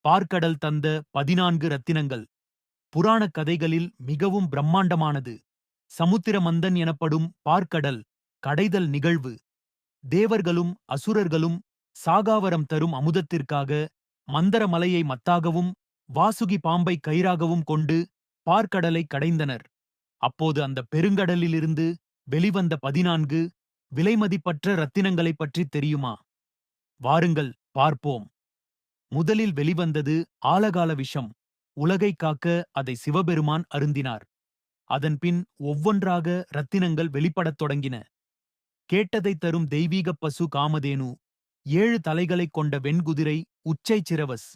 பார்க்கடல் தந்த 14 ரத்தினங்கள். புராணக் கதைகளில் மிகவும் பிரம்மாண்டமானது. சமுத்திரமந்தன் எனப்படும் பார்க்கடல் கடைதல் நிகழ்வு. தேவர்களும் அசுரர்களும் சாகாவரம் தரும் அமுதத்திற்காக மந்தரமலையை மத்தாகவும் வாசுகி பாம்பை கயிறாகவும் கொண்டு பார்க்கடலை கடைந்தனர். அப்போது அந்த பெருங்கடலிலிருந்து வெளிவந்த 14 விலைமதிப்பற்ற ரத்தினங்களைப் பற்றித் தெரியுமா? வாருங்கள் பார்ப்போம். முதலில் வெளிவந்தது ஆலகால விஷம். உலகைக் காக்க அதை சிவபெருமான் அருந்தினார். அதன்பின் ஒவ்வொன்றாக ரத்தினங்கள் வெளிப்படத் தொடங்கின. கேட்டதைத் தரும் தெய்வீகப் பசு காமதேனு, 7 தலைகளைக் கொண்ட வெண்குதிரை உச்சை சிரவஸ்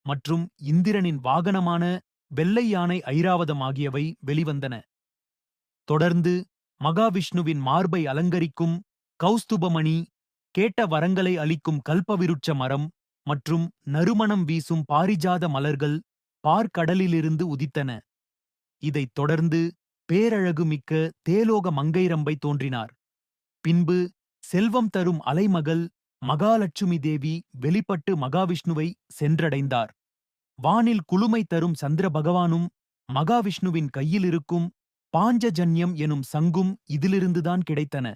மற்றும் இந்திரனின் வாகனமான வெள்ளை யானை ஐராவதம் ஆகியவை வெளிவந்தன. தொடர்ந்து மகாவிஷ்ணுவின் மார்பை அலங்கரிக்கும் கௌஸ்துபமணி, கேட்ட வரங்களை அளிக்கும் கல்பவிருட்ச மரம் மற்றும் நறுமணம் வீசும் பாரிஜாத மலர்கள் பார்க்கடலிலிருந்து உதித்தன. இதைத் தொடர்ந்து பேரழகு மிக்க தேலோக மங்கைரம்பை தோன்றினார். பின்பு செல்வம் தரும் அலைமகள் மகாலட்சுமி தேவி வெளிப்பட்டு மகாவிஷ்ணுவை சென்றடைந்தார். வானில் குளுமை தரும் சந்திர பகவானும் மகாவிஷ்ணுவின் கையிலிருக்கும் பாஞ்சஜன்யம் எனும் சங்கும் இதிலிருந்துதான் கிடைத்தன.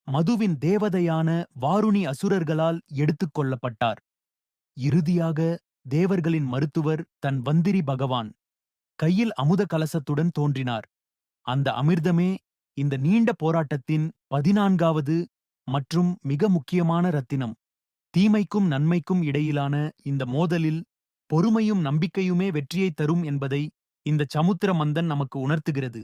மதுவின் தேவதையான வாருணி அசுரர்களால் எடுத்துக் கொள்ளப்பட்டார். இறுதியாக தேவர்களின் மருத்துவர் தன் வந்திரி பகவான் கையில் அமுத கலசத்துடன் தோன்றினார். அந்த அமிர்தமே இந்த நீண்ட போராட்டத்தின் 14வது மற்றும் மிக முக்கியமான ரத்தினம். தீமைக்கும் நன்மைக்கும் இடையிலான இந்த மோதலில் பொறுமையும் நம்பிக்கையுமே வெற்றியைத் தரும் என்பதை இந்த சமுத்திர மந்தன் நமக்கு உணர்த்துகிறது.